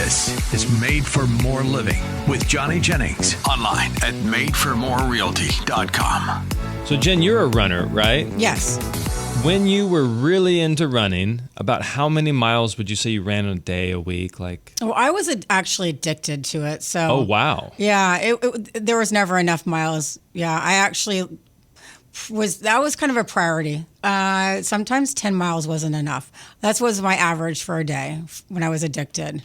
This is Made for More Living with Johnny Jennings. Online at madeformorerealty.com. So, Jen, you're a runner, right? Yes. When you were really into running, about how many miles would you say you ran a day, a week? Well, I was actually addicted to it. So. Oh, wow. Yeah, there was never enough miles. Yeah, I actually that was kind of a priority. Sometimes 10 miles wasn't enough. That was my average for a day when I was addicted.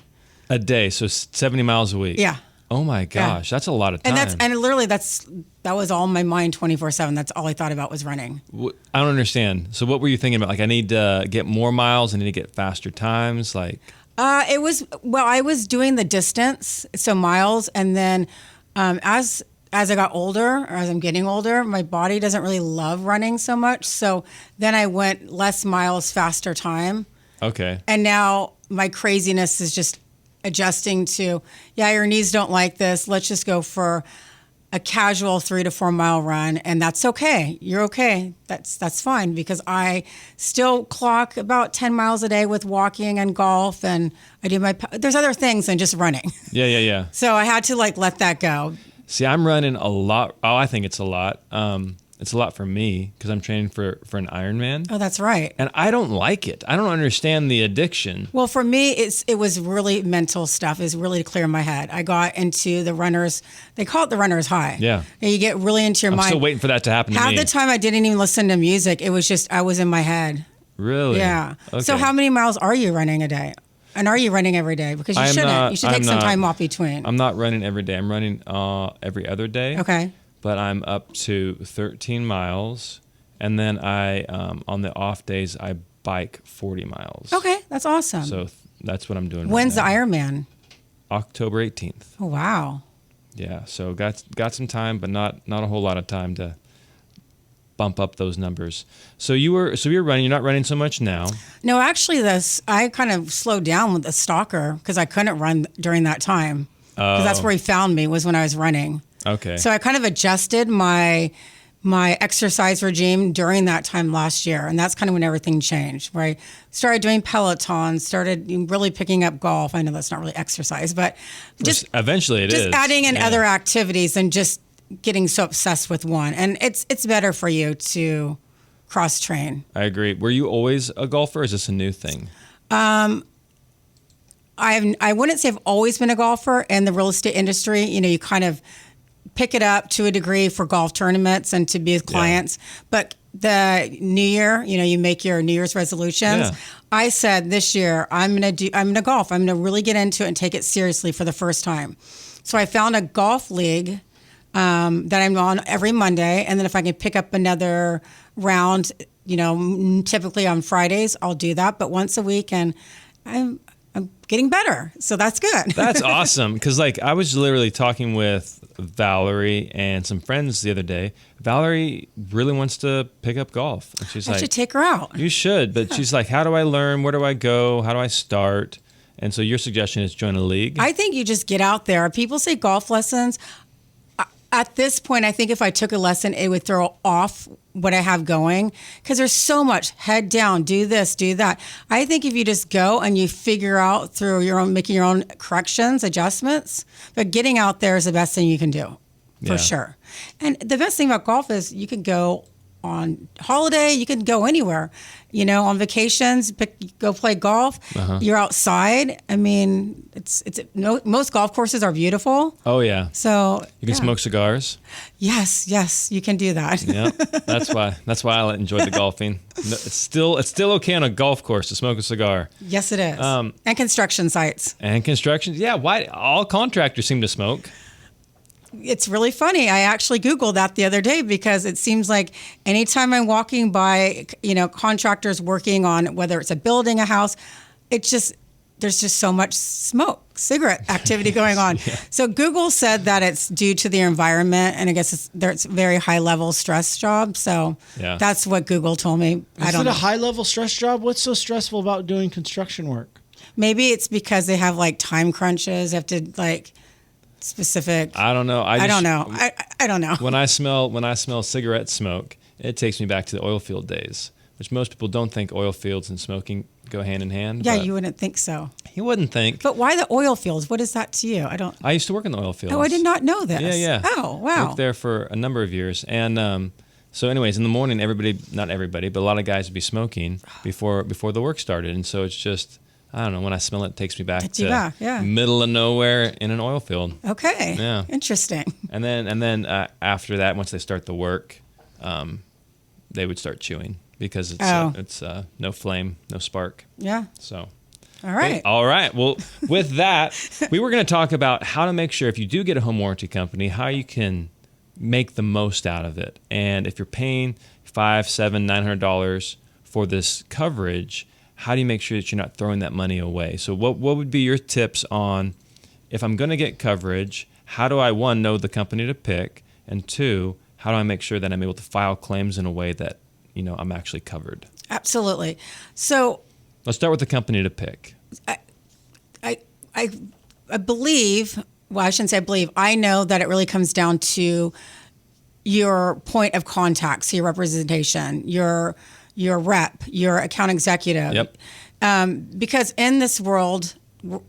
A day, so 70 miles a week. Yeah. Oh my gosh, That's a lot of time. And literally that was all my mind 24/7. That's all I thought about was running. I don't understand. So what were you thinking about? Like, I need to get more miles, I need to get faster times, like. I was doing the distance, so miles, and then as I got older, or as I'm getting older, my body doesn't really love running so much. So then I went less miles, faster time. Okay. And now my craziness is just adjusting to, your knees don't like this. Let's just go for a casual 3 to 4 mile run, and that's okay. You're okay. That's fine, because I still clock about 10 miles a day with walking and golf, and I do there's other things than just running. Yeah. So I had to let that go. See, I'm running a lot. Oh, I think it's a lot. It's a lot for me because I'm training for an Ironman. Oh, that's right. And I don't like it. I don't understand the addiction. Well, for me, it was really mental stuff. It was really to clear my head. I got into the runners. They call it the runner's high. Yeah. You get really into your mind. I'm still waiting for that to happen to me. Half the time I didn't even listen to music. It was just, I was in my head. Really? Yeah. Okay. So how many miles are you running a day? And are you running every day? Because you shouldn't. You should take some time off between. I'm not running every day. I'm running every other day. Okay. But I'm up to 13 miles. And then I, on the off days, I bike 40 miles. Okay, that's awesome. So that's what I'm doing When's right now. the Ironman? October 18th. Oh, wow. Yeah, so got some time, but not a whole lot of time to bump up those numbers. So you're running. You're not running so much now. No, actually, I kind of slowed down with the stalker because I couldn't run during that time. Because that's where he found me, was when I was running. Okay. So I kind of adjusted my exercise regime during that time last year, and that's kind of when everything changed. Where I started doing Peloton, started really picking up golf. I know that's not really exercise, but just eventually it is. Just adding in other activities and just getting so obsessed with one. And it's better for you to cross train. I agree. Were you always a golfer, or is this a new thing? I wouldn't say I've always been a golfer. In the real estate industry, you kind of pick it up to a degree for golf tournaments and to be with clients. Yeah. But the new year, you make your New Year's resolutions. Yeah. I said this year, I'm going to golf. I'm going to really get into it and take it seriously for the first time. So I found a golf league that I'm on every Monday. And then if I can pick up another round, typically on Fridays, I'll do that. But once a week, and I'm getting better. So that's good. That's awesome. Because I was literally talking with Valerie and some friends the other day. Valerie really wants to pick up golf. And she's I should take her out. You should. But she's like, how do I learn? Where do I go? How do I start? And so your suggestion is join a league? I think you just get out there. People say golf lessons. At this point, I think if I took a lesson, it would throw off what I have going, because there's so much head down, do this, do that. I think if you just go and you figure out through making your own corrections, adjustments, but getting out there is the best thing you can do, for sure. And the best thing about golf is you can go on holiday, you can go anywhere, on vacations, go play golf. Uh-huh. You're outside. I mean, most golf courses are beautiful. Oh yeah. So you can smoke cigars. Yes, you can do that. Yeah, that's why I enjoy the golfing. It's still okay on a golf course to smoke a cigar. Yes, it is. And construction sites. And construction. Yeah, why all contractors seem to smoke. It's really funny. I actually Googled that the other day because it seems like anytime I'm walking by, contractors working on whether it's a building, a house, there's just so much cigarette activity going on. Yeah. So Google said that it's due to the environment, and I guess it's a very high level stress job. So that's what Google told me. I don't know. Is it a high level stress job? What's so stressful about doing construction work? Maybe it's because they have time crunches. They have to specific. I don't know. I don't know. I don't know. When I smell cigarette smoke, it takes me back to the oil field days, which most people don't think oil fields and smoking go hand in hand. Yeah, you wouldn't think so. You wouldn't think. But why the oil fields? What is that to you? I used to work in the oil fields. Oh, I did not know this. Yeah. Oh, wow. Worked there for a number of years. And so anyways, in the morning, not everybody, but a lot of guys would be smoking before the work started. And so it's just, I don't know, when I smell it takes me back to middle of nowhere in an oil field. Okay. Yeah. Interesting. And then after that, once they start the work, they would start chewing because it's no flame, no spark. Yeah. So. All right. All right. Well, with that, we were going to talk about how to make sure if you do get a home warranty company, how you can make the most out of it. And if you're paying $500, $700, $900 for this coverage, how do you make sure that you're not throwing that money away? So what would be your tips on if I'm going to get coverage, how do I, one, know the company to pick, and two, how do I make sure that I'm able to file claims in a way that, I'm actually covered? Absolutely. So let's start with the company to pick. I believe, well, I shouldn't say I believe, I know that it really comes down to your point of contact, so your representation, your rep, your account executive. Yep. Because in this world,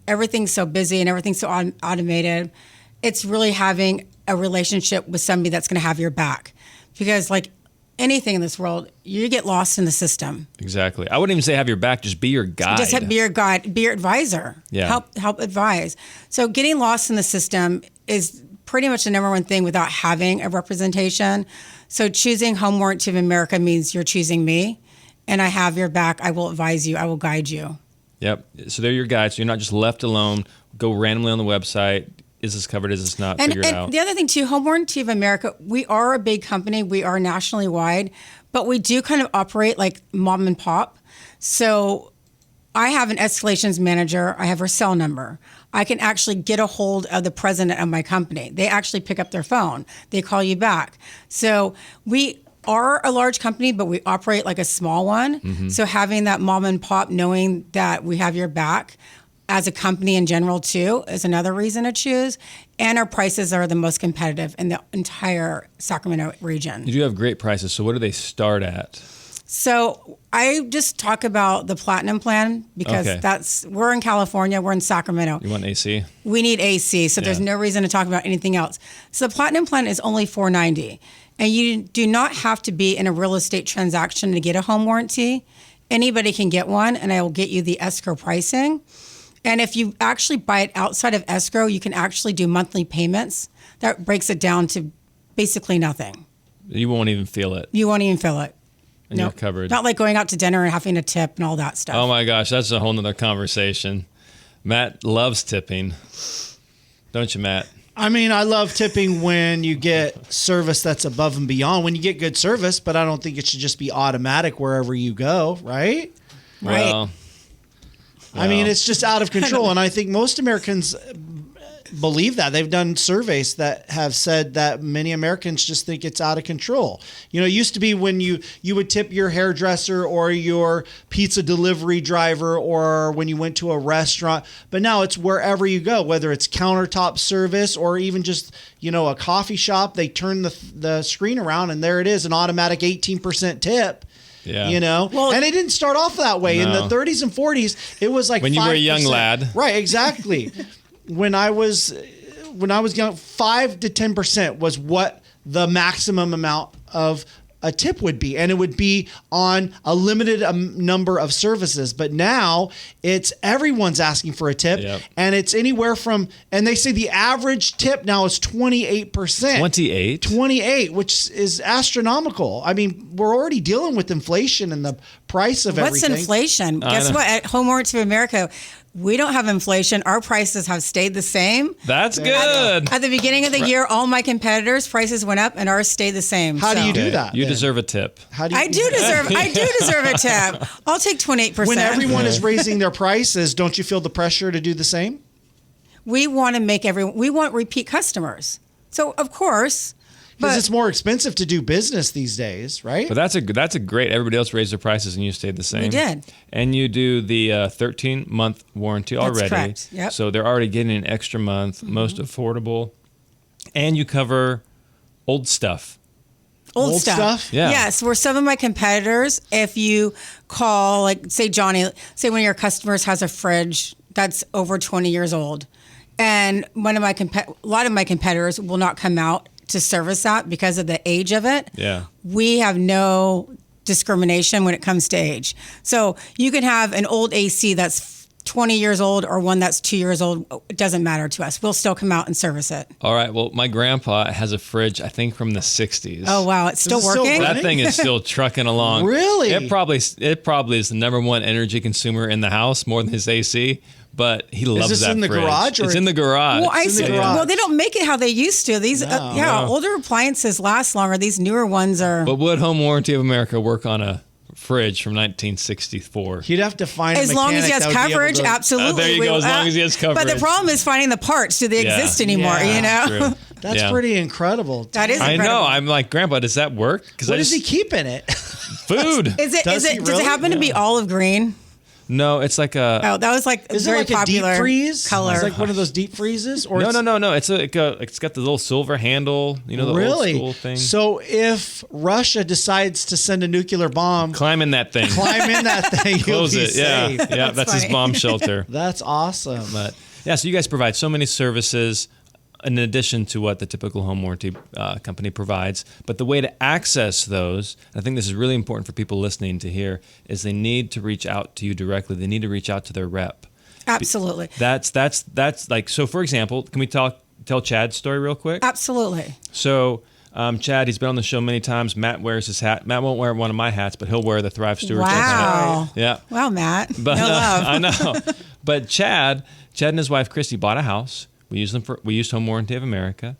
everything's so busy and everything's so automated, it's really having a relationship with somebody that's going to have your back. Because like anything in this world, you get lost in the system. Exactly. I wouldn't even say have your back, just be your guide. Just be your guide, be your advisor. Yeah. Help advise. So getting lost in the system is pretty much the number one thing without having a representation. So choosing Home Warranty of America means you're choosing me, and I have your back. I will advise you. I will guide you. Yep. So they're your guides. So you're not just left alone. Go randomly on the website. Is this covered? Is this not? Figure it out. And the other thing too, Home Warranty of America, we are a big company. We are nationally wide, but we do kind of operate like mom and pop. So I have an escalations manager. I have her cell number. I can actually get a hold of the president of my company. They actually pick up their phone. They call you back. So we are a large company, but we operate like a small one. Mm-hmm. So having that mom and pop, knowing that we have your back as a company in general too, is another reason to choose. And our prices are the most competitive in the entire Sacramento region. You do have great prices. So what do they start at? So I just talk about the Platinum plan because we're in California, we're in Sacramento. You want AC? We need AC, so there's no reason to talk about anything else. So the Platinum plan is only $490, and you do not have to be in a real estate transaction to get a home warranty. Anybody can get one, and I will get you the escrow pricing. And if you actually buy it outside of escrow, you can actually do monthly payments. That breaks it down to basically nothing. You won't even feel it. You won't even feel it. And you're covered. Not like going out to dinner and having a tip and all that stuff. Oh my gosh, that's a whole nother conversation. Matt loves tipping. Don't you, Matt? I mean, I love tipping when you get service that's above and beyond, when you get good service, but I don't think it should just be automatic wherever you go, right? Well, I mean, it's just out of control. And I think most Americans believe that. They've done surveys that have said that many Americans just think it's out of control. It used to be when you would tip your hairdresser or your pizza delivery driver or when you went to a restaurant. But now it's wherever you go, whether it's countertop service or even just, a coffee shop. They turn the screen around and there it is, an automatic 18% tip. Yeah. Well, and it didn't start off that way. No. In the 30s and 40s, it was like when 5%. you were a young lad. Right, exactly. When I was young, 5 to 10% was what the maximum amount of a tip would be, and it would be on a limited number of services. But now it's everyone's asking for a tip, and it's anywhere from, and they say the average tip now is 28%. 28, which is astronomical. I mean, we're already dealing with inflation and the price of everything. What's inflation? Guess what? At Home Warranty of America, we don't have inflation. Our prices have stayed the same. That's good. At the beginning of the year, all my competitors' prices went up and ours stayed the same. How do you do that? You deserve a tip. I do deserve a tip. I'll take 28%. When everyone is raising their prices, don't you feel the pressure to do the same? We want to we want repeat customers. So of course, because it's more expensive to do business these days, right? But that's a great. Everybody else raised their prices and you stayed the same. We did. And you do the 13-month warranty already. That's correct. Yep. So they're already getting an extra month, most affordable, and you cover old stuff. Old stuff? Yeah. Yes, where some of my competitors, if you call, like say Johnny, say one of your customers has a fridge that's over 20 years old. And a lot of my competitors will not come out to service that because of the age of it. Yeah. We have no discrimination when it comes to age. So you can have an old AC that's 20 years old or one that's 2 years old. It doesn't matter to us. We'll still come out and service it. All right. Well, my grandpa has a fridge, I think from the 60s. Oh, wow. It's still Is it still working? running? That thing is still trucking along. Really? It probably is the number one energy consumer in the house, more than his AC. But he loves this that in the fridge. garage, or It's in the garage. Well, It's in the garage. well, they don't make it how they used to. These, older appliances last longer. These newer ones are. But would Home Warranty of America work on a fridge from 1964? He'd have to find As a long as he has mechanic that would be able coverage, to- absolutely. there you we go, will. as long as he has But coverage. the problem is finding the parts. Do they Yeah. exist anymore? Yeah. You know, True. That's Yeah. pretty incredible. that is. I Incredible. know. I'm like, Grandpa, does that work? Because What does he keep in it? food. Is it? Does he Does really? it happen to be olive green? No, it's like a. Oh, that was like a Is it very like a popular deep freeze? color. It's like one of those deep freezes, or No. It's got the little silver handle. You know, the really? old school thing. So if Russia decides to send a nuclear bomb, Climb in that thing. climb in that thing, you'll Close be it. Yeah, safe. yeah. That's his funny. bomb shelter. That's awesome. But yeah, so you guys provide so many services in addition to what the typical home warranty company provides. But the way to access those, I think this is really important for people listening to hear, is they need to reach out to you directly. They need to reach out to their rep. Absolutely. That's like, so for example, can we tell Chad's story real quick? Absolutely. So Chad, he's been on the show many times. Matt wears his hat. Matt won't wear one of my hats, but he'll wear the Thrive Stewards. Wow. Yeah. Wow, Matt. But no love. I know. But Chad and his wife Christy bought a house. We used Home Warranty of America,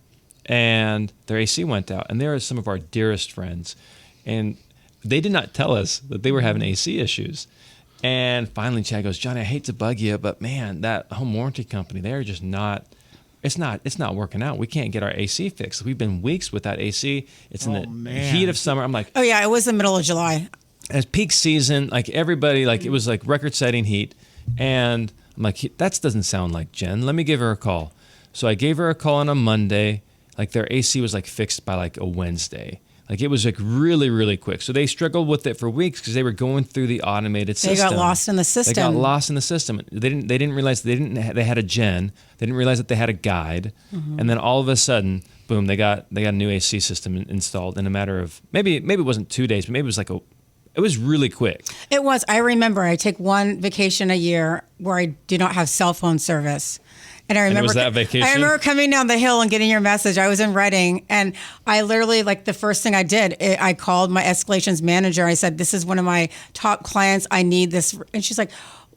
and their AC went out. And they are some of our dearest friends, and they did not tell us that they were having AC issues. And finally, Chad goes, "Johnny, I hate to bug you, but man, that home warranty company, they're just not. It's not working out. We can't get our AC fixed. We've been weeks without AC. It's in the heat of summer." I'm like, Oh yeah, it was the middle of July. it's peak season, like everybody, like it was like record-setting heat, and I'm like, that doesn't sound like Jen. Let me give her a call. So I gave her a call on a Monday. Like their AC was like fixed by like a Wednesday. Like it was like really, really quick. So they struggled with it for weeks because they were going through the automated system. They got lost in the system. They got lost in the system. They didn't realize they had a gen. They didn't realize that they had a guide. Mm-hmm. And then all of a sudden, boom, they got a new AC system installed in a matter of maybe it wasn't 2 days, but maybe it was it was really quick. It was. I remember I take one vacation a year where I do not have cell phone service. And I remember was that vacation? I remember coming down the hill and getting your message. I was in Reading, and I literally, like, the first thing I did, I called my escalations manager. I said, "This is one of my top clients. I need this." And she's like,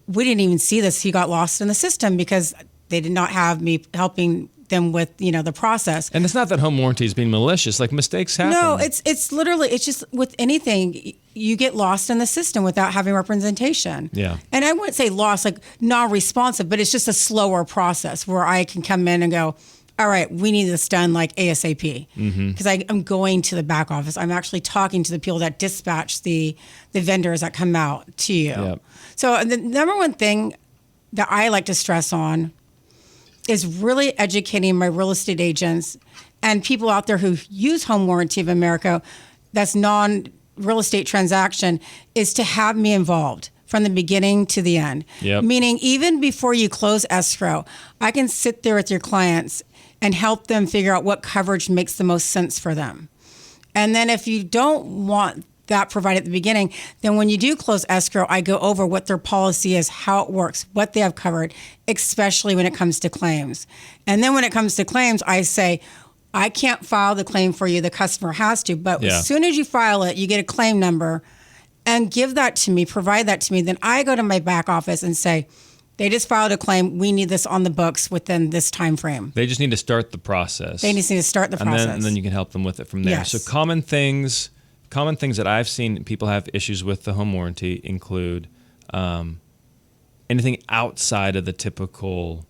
"We didn't even see this. He got lost in the system because they did not have me helping them with, the process." And it's not that home warranty is being malicious. Like mistakes happen. No, it's literally, it's just with anything, you get lost in the system without having representation. Yeah. And I wouldn't say lost, like non-responsive, but it's just a slower process where I can come in and go, "All right, we need this done like ASAP." Because I'm going to the back office. I'm actually talking to the people that dispatch the vendors that come out to you. Yep. So the number one thing that I like to stress on is really educating my real estate agents and people out there who use Home Warranty of America that's non-real estate transaction, is to have me involved from the beginning to the end. Yep. Meaning even before you close escrow, I can sit there with your clients and help them figure out what coverage makes the most sense for them. And then if you don't want that provided at the beginning, then when you do close escrow, I go over what their policy is, how it works, what they have covered, especially when it comes to claims. And then when it comes to claims, I say, I can't file the claim for you. The customer has to. But Yeah. as soon as you file it, you get a claim number and give that to me, provide that to me. Then I go to my back office and say, they just filed a claim. We need this on the books within this time frame. They just need to start the process. They just need to start the process. And then you can help them with it from there. Yes. So common things that I've seen people have issues with the home warranty include anything outside of the typical,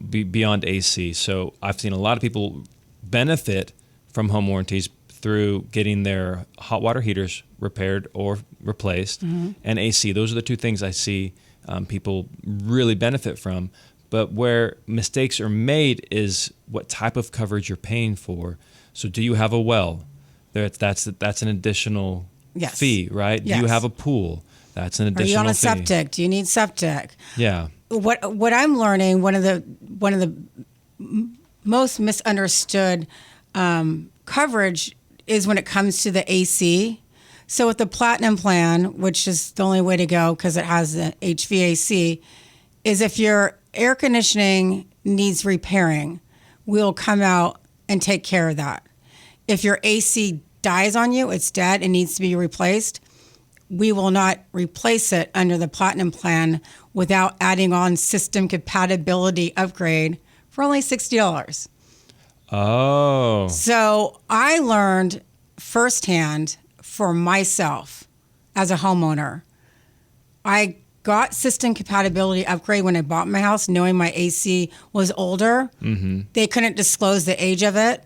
beyond AC. So I've seen a lot of people benefit from home warranties through getting their hot water heaters repaired or replaced, and AC. Those are the two things I see people really benefit from. But where mistakes are made is what type of coverage you're paying for. So do you have a well? That's an additional Yes. fee, right? Do you Yes. have a pool? That's an Are additional you on a fee. septic? Do you need septic? Yeah. What I'm learning, one of the most misunderstood coverage is when it comes to the AC. So with the Platinum plan, which is the only way to go because it has the HVAC, is if your air conditioning needs repairing, we'll come out and take care of that. If your AC dies on you, it's dead and needs to be replaced, we will not replace it under the Platinum plan without adding on system compatibility upgrade for only $60. Oh. So I learned firsthand for myself as a homeowner. I got system compatibility upgrade when I bought my house, knowing my AC was older. Mm-hmm. They couldn't disclose the age of it,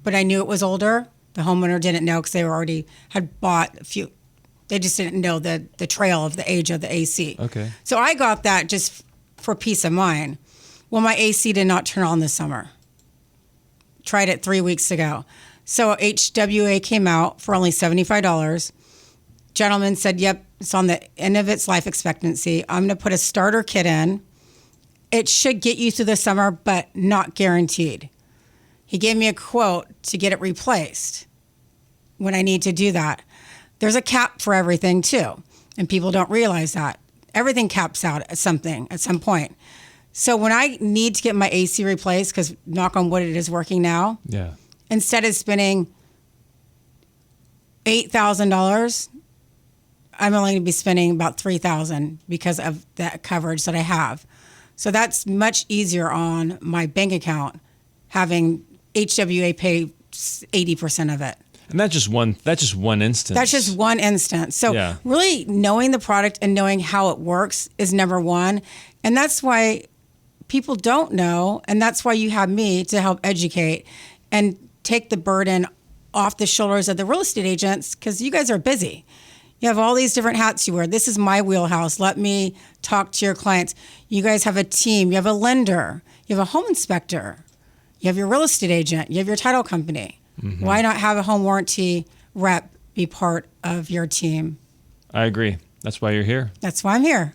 but I knew it was older. The homeowner didn't know because they already had bought a few. They just didn't know the trail of the age of the AC. Okay. So I got that just for peace of mind. Well, my AC did not turn on this summer. Tried it 3 weeks ago. So HWA came out for only $75. Gentleman said, yep, it's on the end of its life expectancy. I'm going to put a starter kit in. It should get you through the summer, but not guaranteed. He gave me a quote to get it replaced when I need to do that. There's a cap for everything too, and people don't realize that. Everything caps out at some point. So when I need to get my AC replaced, because knock on wood, it is working now. Yeah. Instead of spending $8,000, I'm only going to be spending about $3,000 because of that coverage that I have. So that's much easier on my bank account, having HWA pay 80% of it. And that's just one instance. That's just one instance. So really knowing the product and knowing how it works is number one. And that's why people don't know. And that's why you have me to help educate and take the burden off the shoulders of the real estate agents, because you guys are busy. You have all these different hats you wear. This is my wheelhouse. Let me talk to your clients. You guys have a team. You have a lender. You have a home inspector. You have your real estate agent. You have your title company. Mm-hmm. Why not have a home warranty rep be part of your team? I agree. That's why you're here. That's why I'm here.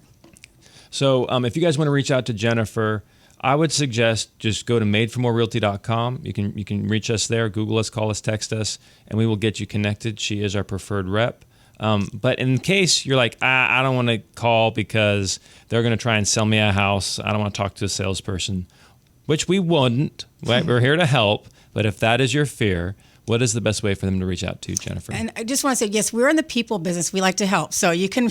So if you guys want to reach out to Jennifer, I would suggest just go to madeformorerealty.com. You can reach us there, Google us, call us, text us, and we will get you connected. She is our preferred rep. But in case you're like, I don't want to call because they're going to try and sell me a house, I don't want to talk to a salesperson, which we wouldn't. Right? We're here to help. But if that is your fear, what is the best way for them to reach out to, Jennifer? And I just want to say, yes, we're in the people business. We like to help. So you can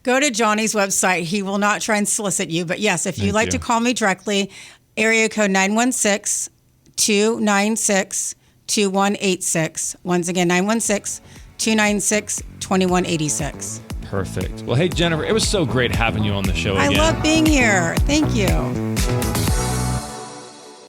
go to Johnny's website. He will not try and solicit you. But yes, if you'd like to call me directly, area code 916-296-2186. Once again, 916-296-2186. Perfect. Well, hey, Jennifer, it was so great having you on the show again. I love being here. Thank you.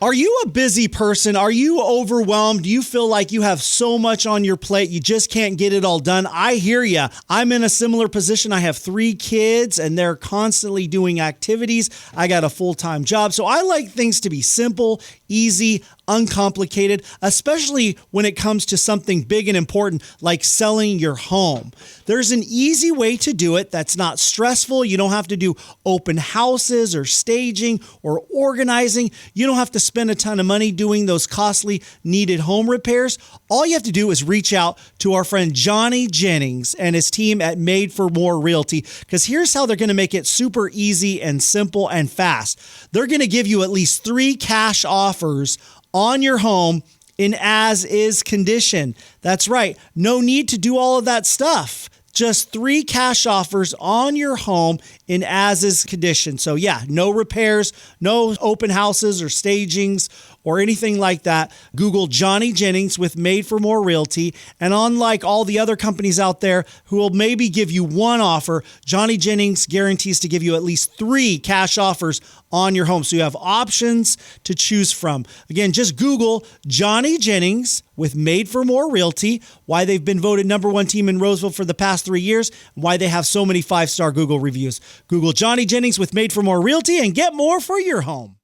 Are you a busy person? Are you overwhelmed? Do you feel like you have so much on your plate, you just can't get it all done? I hear you. I'm in a similar position. I have 3 kids and they're constantly doing activities. I got a full-time job. So I like things to be simple, easy, uncomplicated, especially when it comes to something big and important like selling your home. There's an easy way to do it that's not stressful. You don't have to do open houses or staging or organizing. You don't have to spend a ton of money doing those costly needed home repairs. All you have to do is reach out to our friend Johnny Jennings and his team at Made for More Realty, because here's how they're going to make it super easy and simple and fast. They're going to give you at least 3 cash offers on your home in as-is condition. That's right. No need to do all of that stuff. Just 3 cash offers on your home in as-is condition. So yeah, no repairs, no open houses or stagings or anything like that. Google Johnny Jennings with Made for More Realty. And unlike all the other companies out there who will maybe give you 1 offer, Johnny Jennings guarantees to give you at least 3 cash offers on your home. So you have options to choose from. Again, just Google Johnny Jennings with Made for More Realty, why they've been voted #1 team in Roseville for the past 3 years, and why they have so many 5-star Google reviews. Google Johnny Jennings with Made for More Realty and get more for your home.